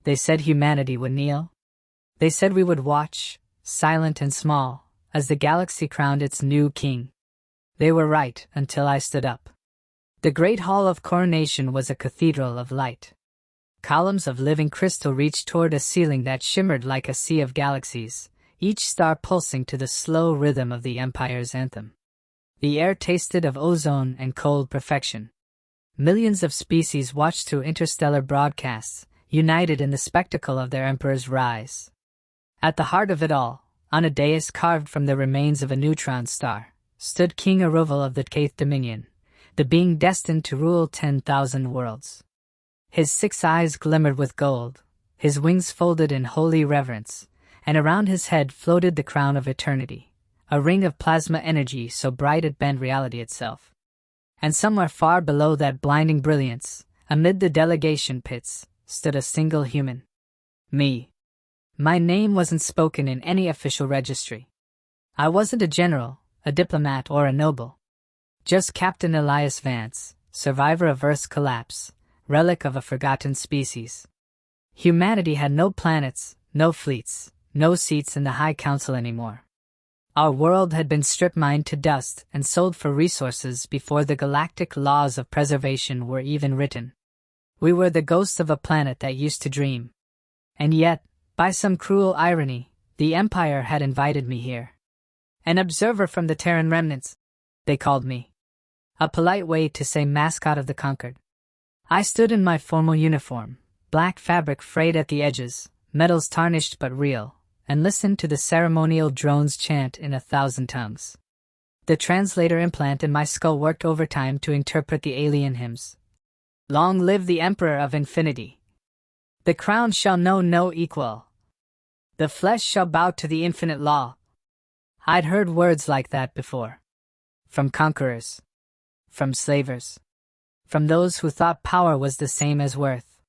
They said humanity would kneel. They said we would watch, silent and small, as the galaxy crowned its new king. They were right until I stood up. The great hall of coronation was a cathedral of light. Columns of living crystal reached toward a ceiling that shimmered like a sea of galaxies, each star pulsing to the slow rhythm of the Empire's anthem. The air tasted of ozone and cold perfection. Millions of species watched through interstellar broadcasts, united in the spectacle of their emperor's rise. At the heart of it all, on a dais carved from the remains of a neutron star, stood King Overthrew of the Eighth Dominion, the being destined to rule 10,000 worlds. His 6 eyes glimmered with gold, his wings folded in holy reverence, and around his head floated the crown of eternity, a ring of plasma energy so bright it bent reality itself. And somewhere far below that blinding brilliance, amid the delegation pits, stood a single human. Me. My name wasn't spoken in any official registry. I wasn't a general, a diplomat, or a noble. Just Captain Elias Vance, survivor of Earth's collapse, relic of a forgotten species. Humanity had no planets, no fleets, no seats in the High Council anymore. Our world had been strip-mined to dust and sold for resources before the galactic laws of preservation were even written. We were the ghosts of a planet that used to dream. And yet, by some cruel irony, the Empire had invited me here. An observer from the Terran remnants, they called me. A polite way to say mascot of the conquered. I stood in my formal uniform, black fabric frayed at the edges, metals tarnished but real, and listened to the ceremonial drones chant in 1,000 tongues. The translator implant in my skull worked overtime to interpret the alien hymns. Long live the Emperor of Infinity! The crown shall know no equal. The flesh shall bow to the infinite law. I'd heard words like that before. From conquerors. From slavers. From those who thought power was the same as worth.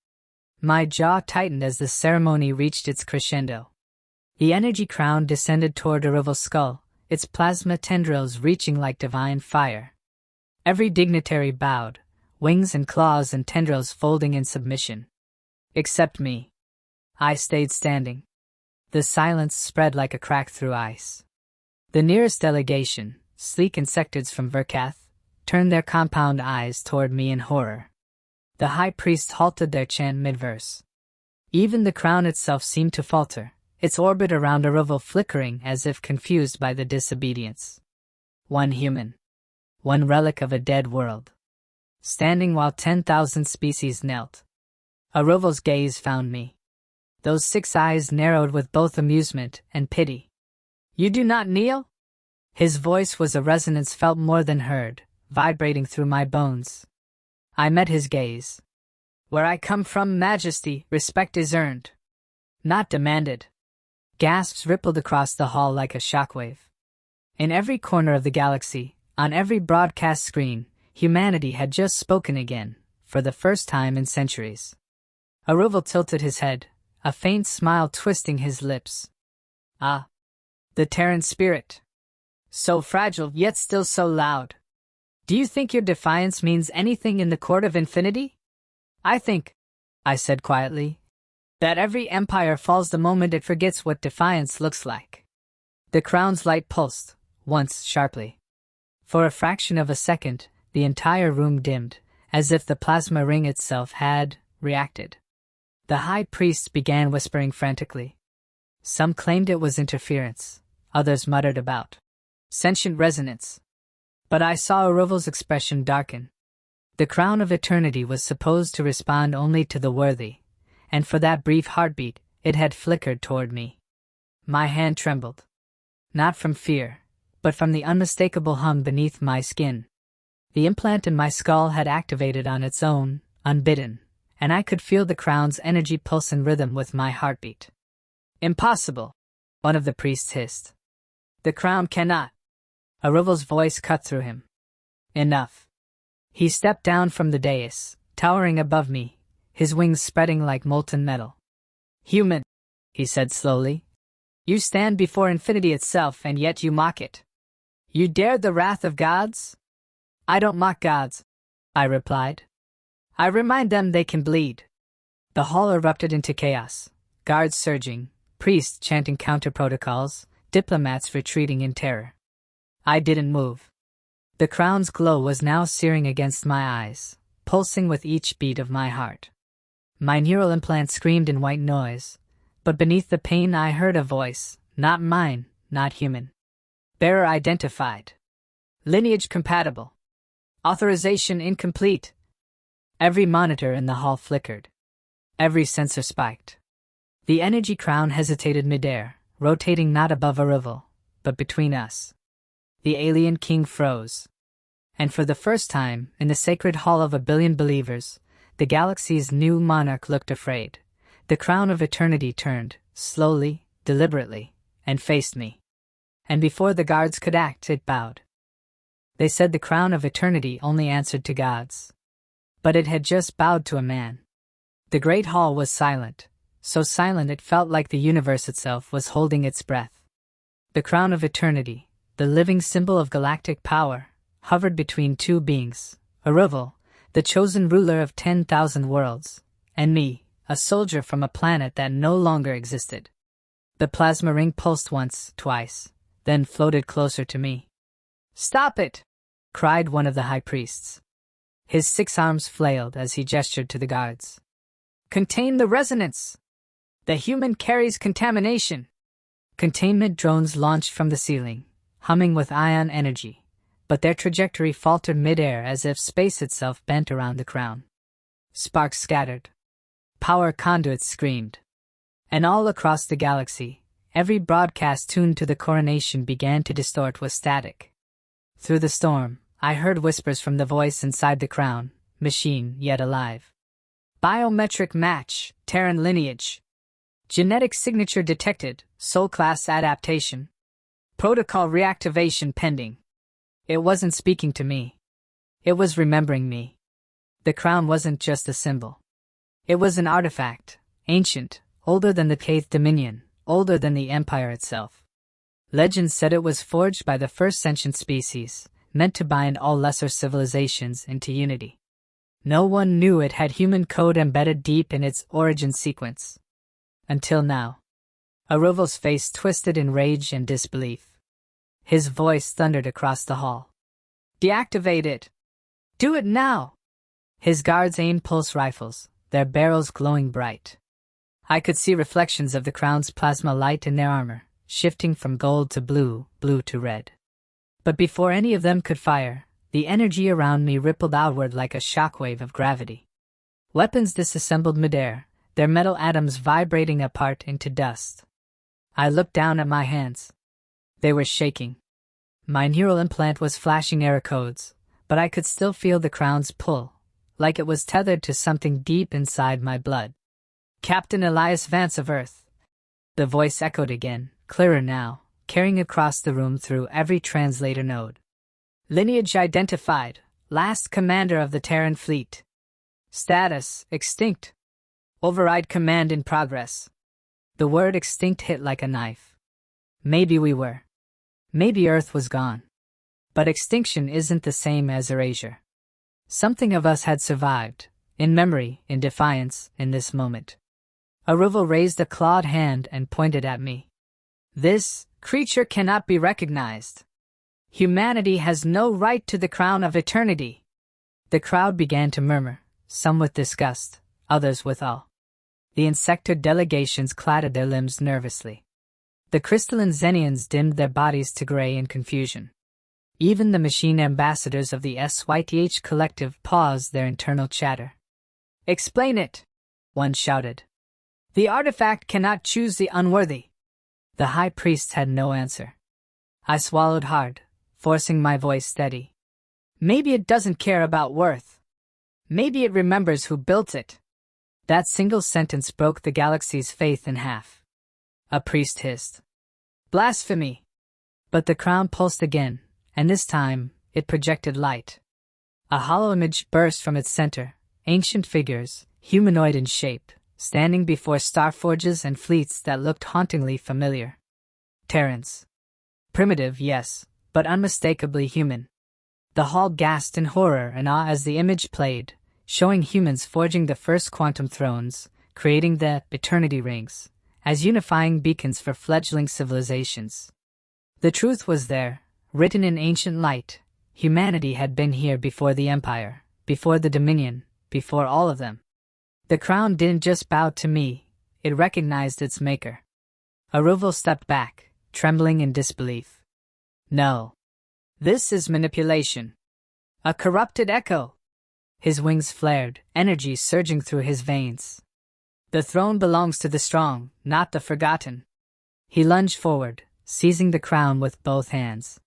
My jaw tightened as the ceremony reached its crescendo. The energy crown descended toward Overthew's skull, its plasma tendrils reaching like divine fire. Every dignitary bowed, wings and claws and tendrils folding in submission. Except me. I stayed standing. The silence spread like a crack through ice. The nearest delegation, sleek insectoids from Verkath, turned their compound eyes toward me in horror. The high priest halted their chant mid-verse. Even the crown itself seemed to falter, its orbit around Overthrew flickering as if confused by the disobedience. One human. One relic of a dead world. Standing while 10,000 species knelt. Overthew's gaze found me. Those 6 eyes narrowed with both amusement and pity. You do not kneel? His voice was a resonance felt more than heard, vibrating through my bones. I met his gaze. Where I come from, Majesty, respect is earned, not demanded. Gasps rippled across the hall like a shockwave. In every corner of the galaxy, on every broadcast screen, humanity had just spoken again, for the first time in centuries. Overthrew tilted his head, a faint smile twisting his lips. Ah, the Terran spirit. So fragile, yet still so loud. Do you think your defiance means anything in the court of infinity? I think, I said quietly, that every empire falls the moment it forgets what defiance looks like. The crown's light pulsed, once sharply. For a fraction of a second, the entire room dimmed, as if the plasma ring itself had reacted. The high priest began whispering frantically. Some claimed it was interference, others muttered about sentient resonance. But I saw Overthew's expression darken. The crown of eternity was supposed to respond only to the worthy, and for that brief heartbeat, it had flickered toward me. My hand trembled. Not from fear, but from the unmistakable hum beneath my skin. The implant in my skull had activated on its own, unbidden, and I could feel the crown's energy pulse in rhythm with my heartbeat. Impossible, one of the priests hissed. The crown cannot. Overthew's voice cut through him. Enough. He stepped down from the dais, towering above me, his wings spreading like molten metal. Human, he said slowly. You stand before infinity itself and yet you mock it. You dare the wrath of gods? I don't mock gods, I replied. I remind them they can bleed. The hall erupted into chaos, guards surging, priests chanting counter-protocols, diplomats retreating in terror. I didn't move. The crown's glow was now searing against my eyes, pulsing with each beat of my heart. My neural implant screamed in white noise, but beneath the pain I heard a voice, not mine, not human. Bearer identified. Lineage compatible. Authorization incomplete. Every monitor in the hall flickered. Every sensor spiked. The energy crown hesitated midair, rotating not above a rival, but between us. The alien king froze. And for the first time, in the sacred hall of a billion believers, the galaxy's new monarch looked afraid. The crown of eternity turned, slowly, deliberately, and faced me. And before the guards could act, it bowed. They said the crown of eternity only answered to gods. But it had just bowed to a man. The great hall was silent, so silent it felt like the universe itself was holding its breath. The crown of eternity, the living symbol of galactic power, hovered between two beings, a rival, the chosen ruler of 10,000 worlds, and me, a soldier from a planet that no longer existed. The plasma ring pulsed once, twice, then floated closer to me. "Stop it!" cried one of the high priests. His 6 arms flailed as he gestured to the guards. "Contain the resonance! The human carries contamination!" Containment drones launched from the ceiling, humming with ion energy, but their trajectory faltered midair as if space itself bent around the crown. Sparks scattered. Power conduits screamed. And all across the galaxy, every broadcast tuned to the coronation began to distort with static. Through the storm, I heard whispers from the voice inside the crown, machine yet alive. Biometric match, Terran lineage. Genetic signature detected, soul class adaptation. Protocol reactivation pending. It wasn't speaking to me. It was remembering me. The crown wasn't just a symbol. It was an artifact, ancient, older than the 8th Dominion, older than the Empire itself. Legends said it was forged by the first sentient species, meant to bind all lesser civilizations into unity. No one knew it had human code embedded deep in its origin sequence. Until now. Aruval's face twisted in rage and disbelief. His voice thundered across the hall. "Deactivate it! Do it now!" His guards aimed pulse rifles, their barrels glowing bright. I could see reflections of the crown's plasma light in their armor, shifting from gold to blue, blue to red. But before any of them could fire, the energy around me rippled outward like a shockwave of gravity. Weapons disassembled midair, their metal atoms vibrating apart into dust. I looked down at my hands. They were shaking. My neural implant was flashing error codes, but I could still feel the crown's pull, like it was tethered to something deep inside my blood. "Captain Elias Vance of Earth." The voice echoed again, clearer now, carrying across the room through every translator node. "Lineage identified, last commander of the Terran fleet. Status, extinct. Override command in progress." The word extinct hit like a knife. Maybe we were. Maybe Earth was gone. But extinction isn't the same as erasure. Something of us had survived, in memory, in defiance, in this moment. Aruval raised a clawed hand and pointed at me. "This creature cannot be recognized. Humanity has no right to the crown of eternity." The crowd began to murmur, some with disgust, others with awe. The insectoid delegations clattered their limbs nervously. The crystalline Zenians dimmed their bodies to gray in confusion. Even the machine ambassadors of the SYTH collective paused their internal chatter. "Explain it," one shouted. "The artifact cannot choose the unworthy." The high priests had no answer. I swallowed hard, forcing my voice steady. "Maybe it doesn't care about worth. Maybe it remembers who built it." That single sentence broke the galaxy's faith in half. A priest hissed. "Blasphemy!" But the crown pulsed again, and this time, it projected light. A hollow image burst from its center, ancient figures, humanoid in shape, standing before starforges and fleets that looked hauntingly familiar. Terrans. Primitive, yes, but unmistakably human. The hall gasped in horror and awe as the image played, showing humans forging the first quantum thrones, creating the eternity rings as unifying beacons for fledgling civilizations. The truth was there, written in ancient light. Humanity had been here before the Empire, before the Dominion, before all of them. The crown didn't just bow to me, it recognized its maker. Overthrew stepped back, trembling in disbelief. No. This is manipulation. A corrupted echo. His wings flared, energy surging through his veins. The throne belongs to the strong, not the forgotten. He lunged forward, seizing the crown with both hands.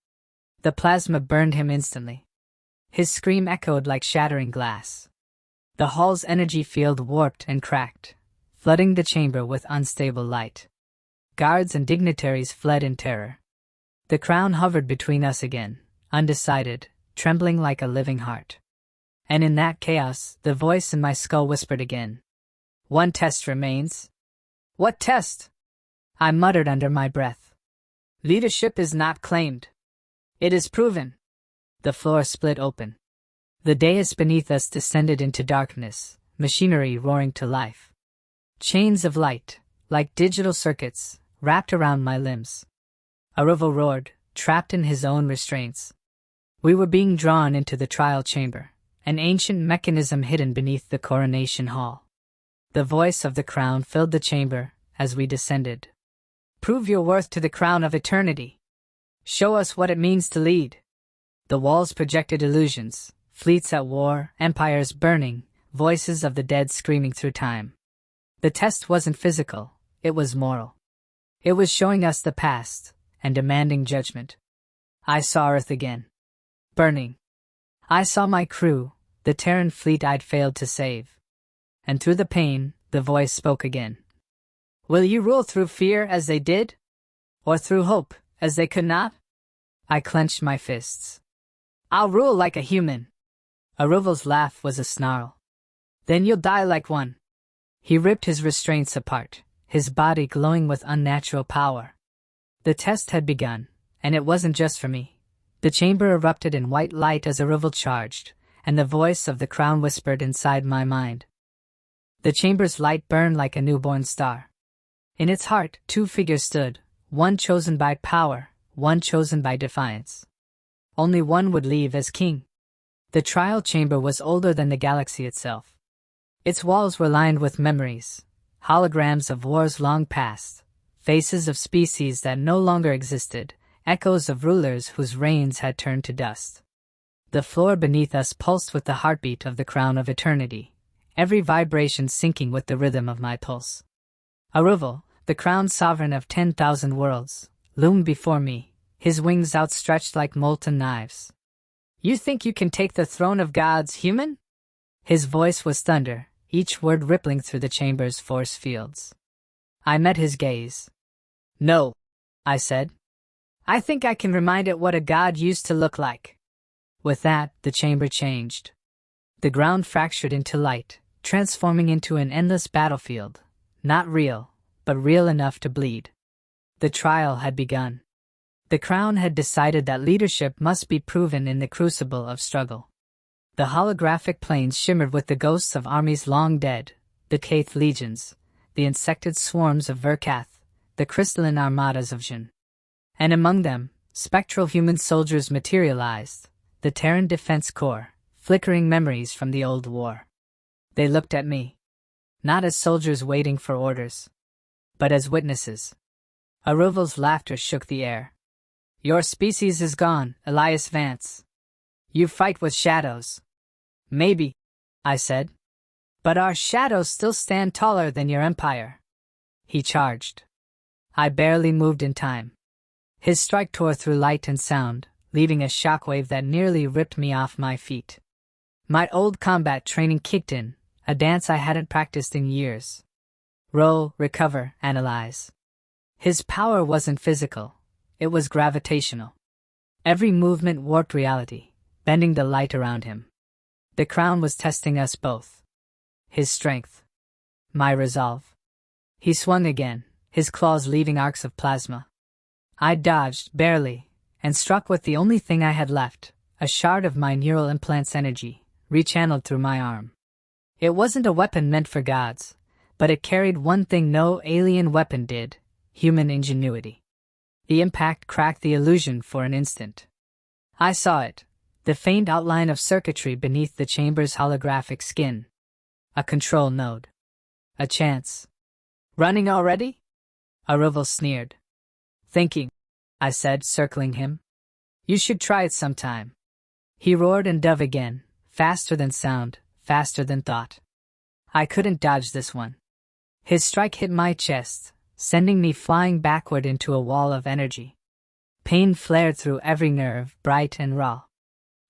The plasma burned him instantly. His scream echoed like shattering glass. The hall's energy field warped and cracked, flooding the chamber with unstable light. Guards and dignitaries fled in terror. The crown hovered between us again, undecided, trembling like a living heart. And in that chaos, the voice in my skull whispered again. One test remains. What test? I muttered under my breath. Leadership is not claimed. It is proven. The floor split open. The dais beneath us descended into darkness, machinery roaring to life. Chains of light, like digital circuits, wrapped around my limbs. Overthrew roared, trapped in his own restraints. We were being drawn into the trial chamber, an ancient mechanism hidden beneath the coronation hall. The voice of the crown filled the chamber as we descended. Prove your worth to the crown of eternity. Show us what it means to lead. The walls projected illusions, fleets at war, empires burning, voices of the dead screaming through time. The test wasn't physical, it was moral. It was showing us the past and demanding judgment. I saw Earth again. Burning. I saw my crew, the Terran fleet I'd failed to save. And through the pain, the voice spoke again. Will you rule through fear as they did? Or through hope, as they could not? I clenched my fists. I'll rule like a human. Overthew's laugh was a snarl. Then you'll die like one. He ripped his restraints apart, his body glowing with unnatural power. The test had begun, and it wasn't just for me. The chamber erupted in white light as Overthrew charged, and the voice of the crown whispered inside my mind. The chamber's light burned like a newborn star. In its heart, two figures stood, one chosen by power, one chosen by defiance. Only one would leave as king. The trial chamber was older than the galaxy itself. Its walls were lined with memories, holograms of wars long past, faces of species that no longer existed, echoes of rulers whose reigns had turned to dust. The floor beneath us pulsed with the heartbeat of the crown of eternity, every vibration syncing with the rhythm of my pulse. Overthrew, the crowned sovereign of 10,000 worlds, loomed before me, his wings outstretched like molten knives. You think you can take the throne of gods, human? His voice was thunder, each word rippling through the chamber's force fields. I met his gaze. No, I said. I think I can remind it what a god used to look like. With that, the chamber changed. The ground fractured into light, transforming into an endless battlefield, not real, but real enough to bleed. The trial had begun. The crown had decided that leadership must be proven in the crucible of struggle. The holographic plains shimmered with the ghosts of armies long dead, the Kaith legions, the insected swarms of Verkath, the crystalline armadas of Jin. And among them, spectral human soldiers materialized, the Terran Defense Corps, flickering memories from the old war. They looked at me. Not as soldiers waiting for orders, but as witnesses. Overthew's laughter shook the air. Your species is gone, Elias Vance. You fight with shadows. Maybe, I said. But our shadows still stand taller than your empire. He charged. I barely moved in time. His strike tore through light and sound, leaving a shockwave that nearly ripped me off my feet. My old combat training kicked in, a dance I hadn't practiced in years. Roll, recover, analyze. His power wasn't physical, it was gravitational. Every movement warped reality, bending the light around him. The crown was testing us both. His strength. My resolve. He swung again, his claws leaving arcs of plasma. I dodged, barely, and struck with the only thing I had left, a shard of my neural implant's energy, rechanneled through my arm. It wasn't a weapon meant for gods. But it carried one thing no alien weapon did: human ingenuity. The impact cracked the illusion for an instant. I saw it, the faint outline of circuitry beneath the chamber's holographic skin. A control node. A chance. Running already? Aruval sneered. Thinking, I said, circling him. You should try it sometime. He roared and dove again, faster than sound, faster than thought. I couldn't dodge this one. His strike hit my chest, sending me flying backward into a wall of energy. Pain flared through every nerve, bright and raw.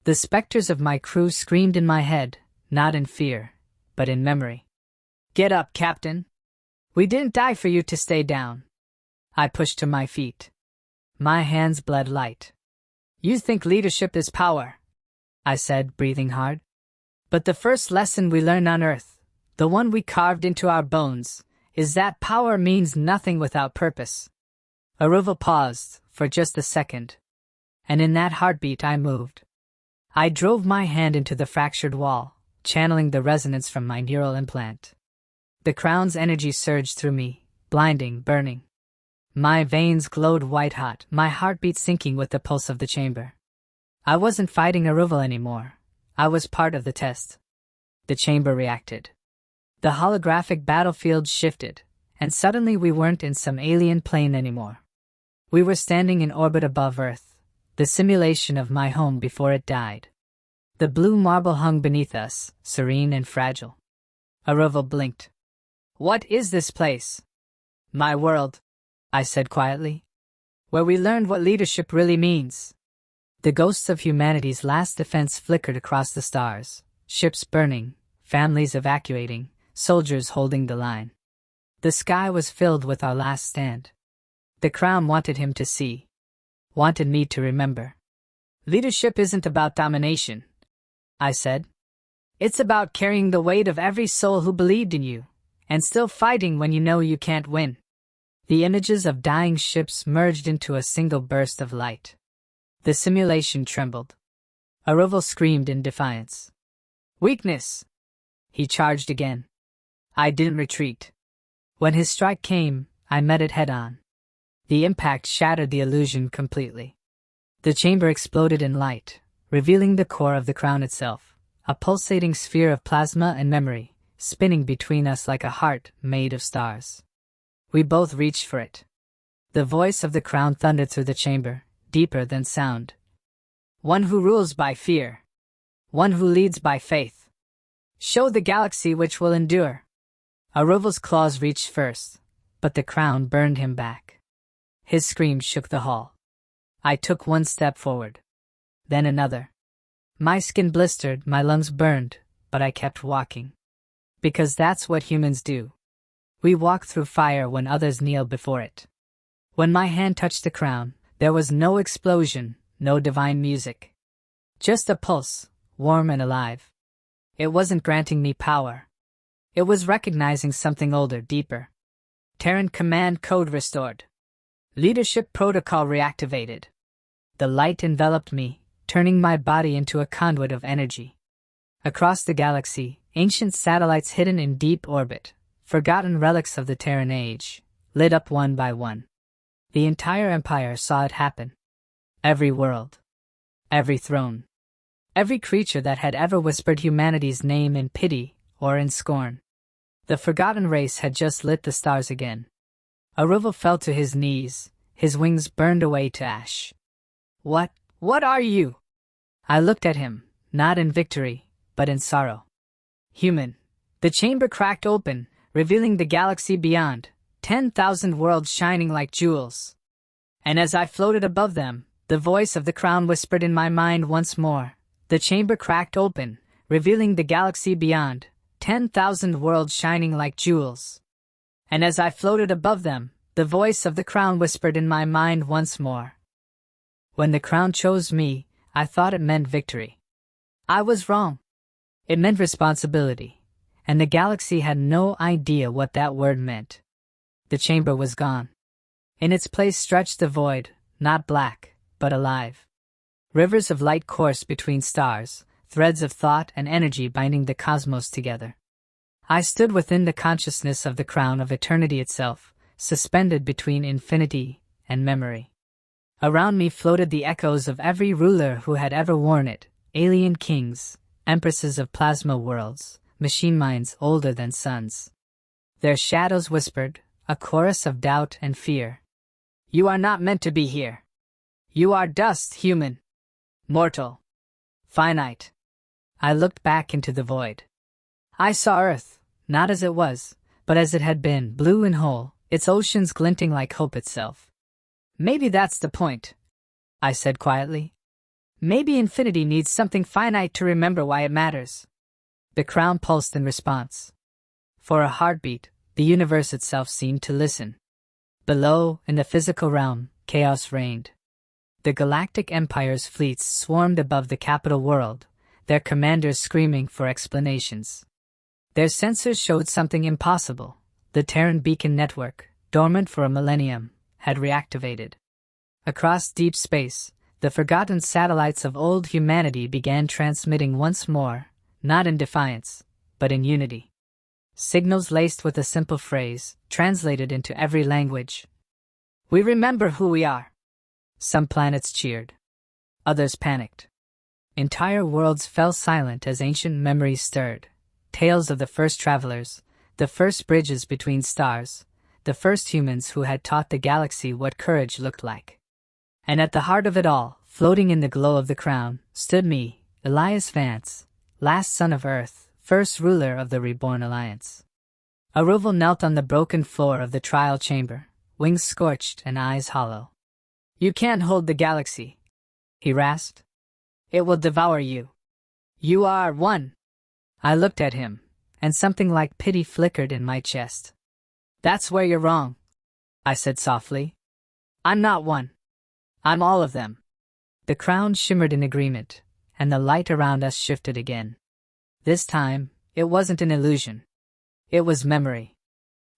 The specters of my crew screamed in my head, not in fear, but in memory. Get up, Captain. We didn't die for you to stay down. I pushed to my feet. My hands bled light. You think leadership is power, I said, breathing hard. But the first lesson we learn on Earth, the one we carved into our bones, is that power means nothing without purpose. Aruval paused for just a second, and in that heartbeat I moved. I drove my hand into the fractured wall, channeling the resonance from my neural implant. The crown's energy surged through me, blinding, burning. My veins glowed white-hot, my heartbeat syncing with the pulse of the chamber. I wasn't fighting Aruval anymore. I was part of the test. The chamber reacted. The holographic battlefield shifted, and suddenly we weren't in some alien plane anymore. We were standing in orbit above Earth, the simulation of my home before it died. The blue marble hung beneath us, serene and fragile. Aruval blinked. What is this place? My world, I said quietly. Where we learned what leadership really means. The ghosts of humanity's last defense flickered across the stars, ships burning, families evacuating, soldiers holding the line. The sky was filled with our last stand. The crown wanted him to see, wanted me to remember. Leadership isn't about domination, I said. It's about carrying the weight of every soul who believed in you, and still fighting when you know you can't win. The images of dying ships merged into a single burst of light. The simulation trembled. Aruval screamed in defiance. Weakness! He charged again. I didn't retreat. When his strike came, I met it head-on. The impact shattered the illusion completely. The chamber exploded in light, revealing the core of the crown itself, a pulsating sphere of plasma and memory, spinning between us like a heart made of stars. We both reached for it. The voice of the crown thundered through the chamber, deeper than sound. One who rules by fear. One who leads by faith. Show the galaxy which will endure. Aruval's claws reached first, but the crown burned him back. His scream shook the hall. I took one step forward. Then another. My skin blistered, my lungs burned, but I kept walking. Because that's what humans do. We walk through fire when others kneel before it. When my hand touched the crown, there was no explosion, no divine music. Just a pulse, warm and alive. It wasn't granting me power. It was recognizing something older, deeper. Terran command code restored. Leadership protocol reactivated. The light enveloped me, turning my body into a conduit of energy. Across the galaxy, ancient satellites hidden in deep orbit, forgotten relics of the Terran age, lit up one by one. The entire empire saw it happen. Every world. Every throne. Every creature that had ever whispered humanity's name in pity or in scorn. The forgotten race had just lit the stars again. Aruval fell to his knees, his wings burned away to ash. What are you? I looked at him, not in victory, but in sorrow. Human. The chamber cracked open, revealing the galaxy beyond, 10,000 worlds shining like jewels. And as I floated above them, the voice of the crown whispered in my mind once more. The chamber cracked open, revealing the galaxy beyond, 10,000 worlds shining like jewels. And as I floated above them, the voice of the crown whispered in my mind once more. When the crown chose me, I thought it meant victory. I was wrong. It meant responsibility, and the galaxy had no idea what that word meant. The chamber was gone. In its place stretched the void, not black, but alive. Rivers of light coursed between stars, threads of thought and energy binding the cosmos together. I stood within the consciousness of the crown of eternity itself, suspended between infinity and memory. Around me floated the echoes of every ruler who had ever worn it, alien kings, empresses of plasma worlds, machine minds older than suns. Their shadows whispered, a chorus of doubt and fear. You are not meant to be here. You are dust, human. Mortal. Finite. I looked back into the void. I saw Earth, not as it was, but as it had been, blue and whole, its oceans glinting like hope itself. Maybe that's the point, I said quietly. Maybe infinity needs something finite to remember why it matters. The crown pulsed in response. For a heartbeat, the universe itself seemed to listen. Below, in the physical realm, chaos reigned. The Galactic Empire's fleets swarmed above the capital world, their commanders screaming for explanations. Their sensors showed something impossible. The Terran beacon network, dormant for a millennium, had reactivated. Across deep space, the forgotten satellites of old humanity began transmitting once more, not in defiance, but in unity. Signals laced with a simple phrase, translated into every language. We remember who we are. Some planets cheered. Others panicked. Entire worlds fell silent as ancient memories stirred. Tales of the first travelers, the first bridges between stars, the first humans who had taught the galaxy what courage looked like. And at the heart of it all, floating in the glow of the crown, stood me, Elias Vance, last son of Earth, first ruler of the reborn alliance. Aruval knelt on the broken floor of the trial chamber, wings scorched and eyes hollow. You can't hold the galaxy, he rasped. It will devour you. You are one. I looked at him, and something like pity flickered in my chest. That's where you're wrong, I said softly. I'm not one. I'm all of them. The crown shimmered in agreement, and the light around us shifted again. This time, it wasn't an illusion. It was memory.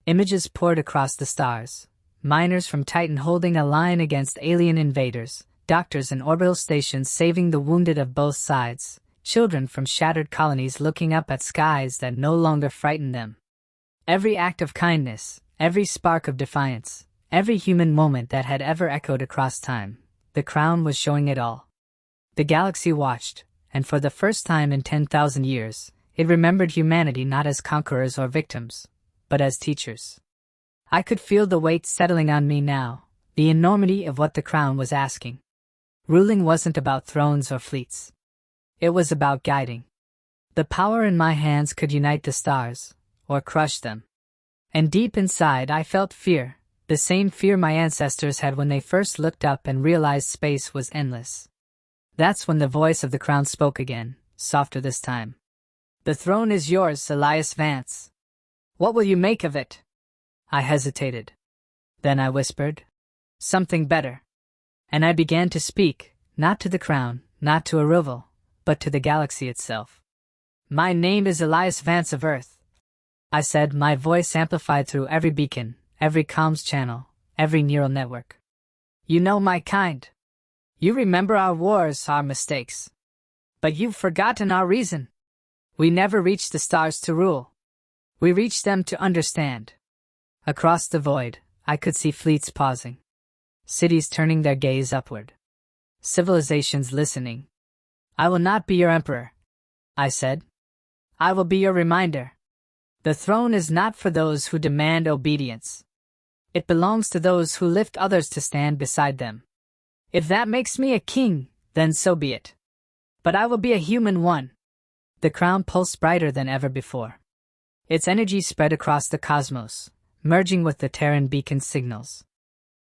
Images poured across the stars. Miners from Titan holding a line against alien invaders, doctors in orbital stations saving the wounded of both sides, children from shattered colonies looking up at skies that no longer frightened them. Every act of kindness, every spark of defiance, every human moment that had ever echoed across time, the crown was showing it all. The galaxy watched, and for the first time in 10,000 years, it remembered humanity not as conquerors or victims, but as teachers. I could feel the weight settling on me now, the enormity of what the crown was asking. Ruling wasn't about thrones or fleets. It was about guiding. The power in my hands could unite the stars, or crush them. And deep inside I felt fear, the same fear my ancestors had when they first looked up and realized space was endless. That's when the voice of the crown spoke again, softer this time. The throne is yours, Elias Vance. What will you make of it? I hesitated. Then I whispered, something better. And I began to speak, not to the crown, not to a rival, but to the galaxy itself. My name is Elias Vance of Earth, I said, my voice amplified through every beacon, every comms channel, every neural network. You know my kind. You remember our wars, our mistakes. But you've forgotten our reason. We never reached the stars to rule. We reached them to understand. Across the void, I could see fleets pausing. Cities turning their gaze upward. Civilizations listening. I will not be your emperor, I said. I will be your reminder. The throne is not for those who demand obedience. It belongs to those who lift others to stand beside them. If that makes me a king, then so be it. But I will be a human one. The crown pulsed brighter than ever before. Its energy spread across the cosmos, merging with the Terran beacon signals.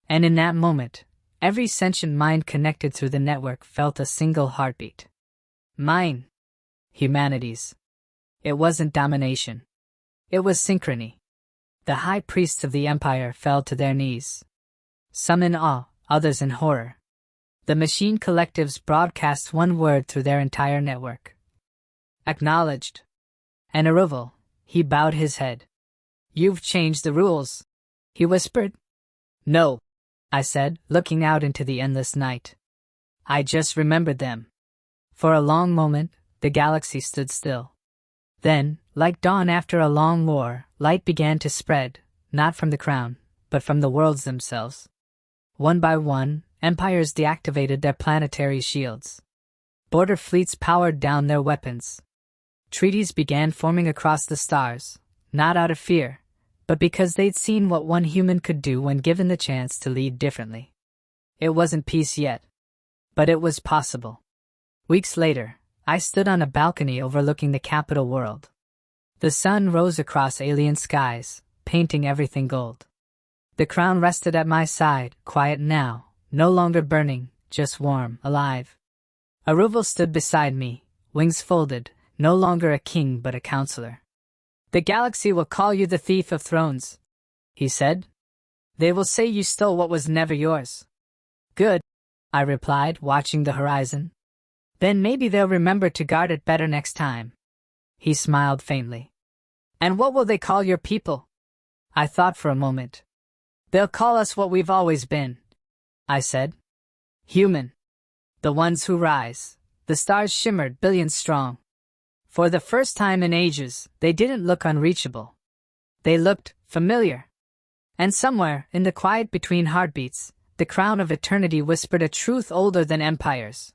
And in that moment, every sentient mind connected through the network felt a single heartbeat. Mine. Humanity's. It wasn't domination. It was synchrony. The high priests of the Empire fell to their knees. Some in awe, others in horror. The machine collectives broadcast one word through their entire network. Acknowledged. And Aruval, he bowed his head. You've changed the rules, he whispered. No, I said, looking out into the endless night. I just remembered them. For a long moment, the galaxy stood still. Then, Like dawn after a long war, light began to spread, not from the crown, but from the worlds themselves. One by one, empires deactivated their planetary shields. Border fleets powered down their weapons. Treaties began forming across the stars, not out of fear, but because they'd seen what one human could do when given the chance to lead differently. It wasn't peace yet, but it was possible. Weeks later, I stood on a balcony overlooking the capital world. The sun rose across alien skies, painting everything gold. The crown rested at my side, quiet now, no longer burning, just warm, alive. Aruval stood beside me, wings folded, no longer a king but a counselor. "The galaxy will call you the thief of thrones," he said. "They will say you stole what was never yours." "Good," I replied, watching the horizon. "Then maybe they'll remember to guard it better next time." He smiled faintly. "And what will they call your people?" I thought for a moment. "They'll call us what we've always been," I said. "Human. The ones who rise." The stars shimmered billions strong. For the first time in ages, they didn't look unreachable. They looked familiar. And somewhere, in the quiet between heartbeats, the crown of eternity whispered a truth older than empires.